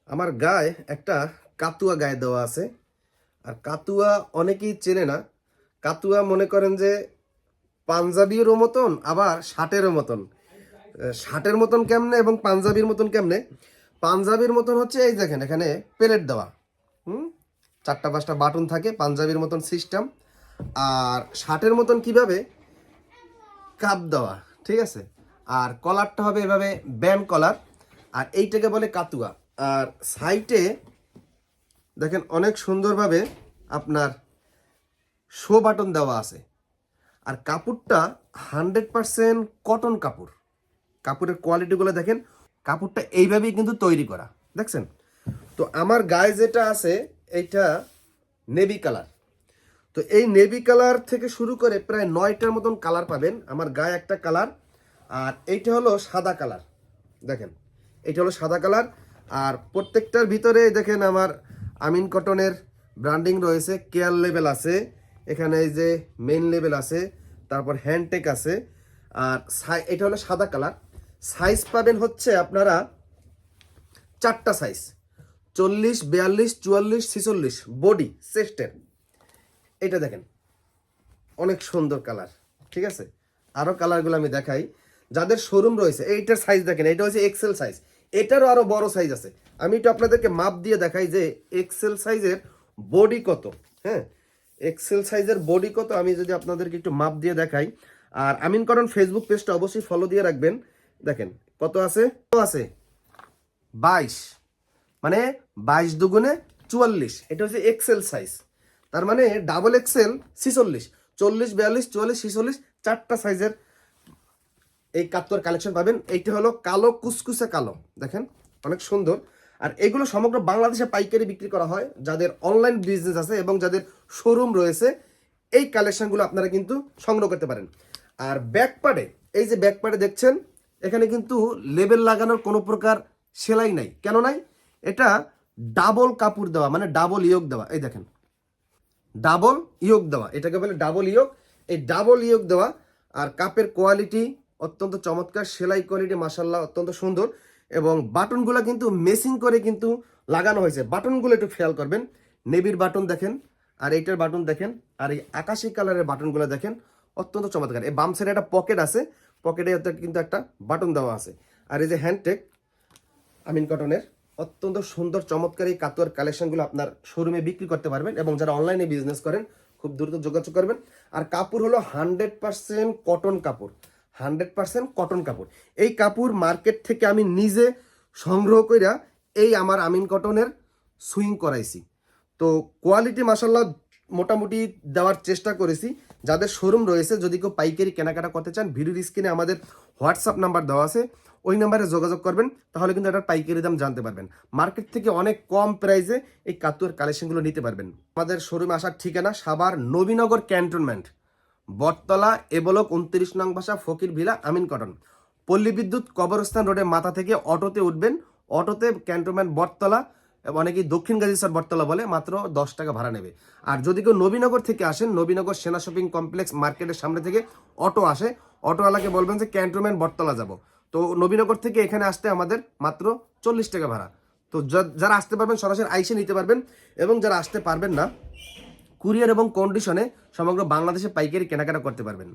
আমার গায়ে একটা কাতুয়া গায়ে দেওয়া আছে। আর কাতুয়া অনেকেই চেনে না। কাতুয়া মনে করেন যে পাঞ্জাবিরও মতন, আবার শার্টেরও মতন। শার্টের মতন কেমনে এবং পাঞ্জাবির মতন কেমনে? পাঞ্জাবির মতন হচ্ছে এই দেখেন এখানে প্লেট দেওয়া, হুম, 4-5টা বাটন থাকে, পাঞ্জাবির মতন সিস্টেম। আর শার্টের মতন কিভাবে কাপ দেওয়া, ঠিক আছে। আর কলারটা হবে এভাবে ব্যান্ড কলার, আর এইটাকে বলে কাতুয়া। আর সাইডে দেখেন অনেক সুন্দরভাবে আপনার শো বাটন দেওয়া আছে। আর কাপড়টা 100% কটন কাপড়। কাপড়ের কোয়ালিটিগুলো দেখেন, কাপড়টা এইভাবেই কিন্তু তৈরি করা, দেখছেন। তো আমার গায়ে যেটা আছে এইটা নেভি কালার। তো এই নেভি কালার থেকে শুরু করে প্রায় 9টার মতন কালার পাবেন। আমার গায়ে একটা কালার, আর এইটা হলো সাদা কালার। দেখেন এইটা হলো সাদা কালার। আর প্রত্যেকটার ভিতরে দেখেন আমার আমিন কটনের ব্র্যান্ডিং রয়েছে, কেয়ার লেভেল আছে, এখানে এই যে মেইন লেভেল আছে, তারপর হ্যান্ডটেক আছে। আর এটা হলো সাদা কালার। সাইজ পাবেন হচ্ছে আপনারা 4টা সাইজ, 40, 42, 44, 46 বডি চেস্টের। এটা দেখেন অনেক সুন্দর কালার, ঠিক আছে। আরও কালারগুলো আমি দেখাই যাদের শোরুম রয়েছে। এইটার সাইজ দেখেন, এটা হচ্ছে এক্সেল সাইজ, এটারও আরও বড় সাইজ আছে। আমি একটু আপনাদেরকে মাপ দিয়ে দেখাই যে এক্সেল সাইজের বডি কত। হ্যাঁ, এক্সেল সাইজের বডি কত আমি যদি আপনাদেরকে একটু মাপ দিয়ে দেখাই। আর আমিন করণ ফেসবুক পেজটা অবশ্যই ফলো দিয়ে রাখবেন। দেখেন কত আছে, 22, মানে 22 দুগুণে 44। এটা হচ্ছে এক্সেল সাইজ। তার মানে ডাবল এক্সেল 46, 40, 42, 44, 46 4টা সাইজের এই কাতুয়ার কালেকশন পাবেন। এইটা হলো কালো কুসকুসে কালো, দেখেন অনেক সুন্দর। আর এগুলো সমগ্র বাংলাদেশে পাইকারি বিক্রি করা হয়। যাদের অনলাইন বিজনেস আছে এবং যাদের শোরুম রয়েছে, এই কালেকশনগুলো আপনারা কিন্তু সংগ্রহ করতে পারেন। আর ব্যাকপার্টে, এই যে ব্যাকপার্টে দেখছেন, এখানে কিন্তু লেবেল লাগানোর কোনো প্রকার সেলাই নাই। কেন নাই? এটা ডাবল কাপড় দেওয়া, মানে ডাবল ইয়োগ দেওয়া। এই দেখেন ডাবল ইয়োগ দেওয়া, এটাকে বলে ডাবল ইয়োগ। এই ডাবল ইয়োগ দেওয়া। আর কাপের কোয়ালিটি অত্যন্ত চমৎকার, সেলাই কোয়ালিটি মাশাআল্লাহ অত্যন্ত সুন্দর। এবং বাটনগুলো কিন্তু মেসিং করে কিন্তু লাগানো হয়েছে। বাটনগুলো একটু খেয়াল করবেন, নেভির বাটন দেখেন, আর এইটার বাটন দেখেন, আর এই আকাশি কালারের বাটনগুলো দেখেন, অত্যন্ত চমৎকার। এই বাম সাইডে একটা পকেট আছে, পকেটে কিন্তু একটা বাটন দেওয়া আছে। আর এই যে হ্যান্ডটেক আমিন কটনের অত্যন্ত সুন্দর চমৎকার এই কাতুয়ার কালেকশনগুলো আপনার শোরুমে বিক্রি করতে পারবেন। এবং যারা অনলাইনে বিজনেস করেন খুব দ্রুত যোগাযোগ করবেন। আর কাপড় হলো 100% কটন কাপড়, 100% কটন কাপড়। এই কাপড় মার্কেট থেকে আমি নিজে সংগ্রহ কইরা এই আমার আমিন কটনের সুইং করাইছি। তো কোয়ালিটি মাশাআল্লাহ মোটামুটি দেওয়ার চেষ্টা করেছি। যাদের শোরুম রয়েছে, যদি কেউ পাইকারি কেনাকাটা করতে চান, ভিডিওর স্ক্রিনে আমাদের হোয়াটসঅ্যাপ নাম্বার দেওয়া আছে, ওই নাম্বারে যোগাযোগ করবেন, তাহলে কিন্তু এটার পাইকারি দাম জানতে পারবেন। মার্কেট থেকে অনেক কম প্রাইসে এই কাতুয়ার কালেকশনগুলো নিতে পারবেন। আমাদের শোরুমে আসার ঠিকানা সাভার নবীনগর ক্যান্টনমেন্ট, বটতলা, এ ব্লক 29 নং বাসা, ফকির ভিলা, আমিন কটন। পল্লী বিদ্যুৎ কবরস্থান রোডের মাথা থেকে অটোতে উঠবেন, অটোতে ক্যান্টনমেন্ট বটতলা, অনেকেই দক্ষিণ গাজীসর বটতলা বলে, মাত্র 10 টাকা ভাড়া নেবে। আর যদি কেউ নবীনগর থেকে আসেন, নবীনগর সেনা শপিং কমপ্লেক্স মার্কেটের সামনে থেকে অটো আসে, অটোওয়ালাকে বলবেন যে ক্যান্টনমেন্ট বটতলা যাব। তো নবীনগর থেকে এখানে আসতে আমাদের মাত্র 40 টাকা ভাড়া। তো যারা আসতে পারবেন সরাসরি আইসে নিতে পারবেন, এবং যারা আসতে পারবেন না, কুরিয়ার এবং কন্ডিশনে সমগ্র বাংলাদেশে পাইকারি কেনাকাটা করতে পারবেন।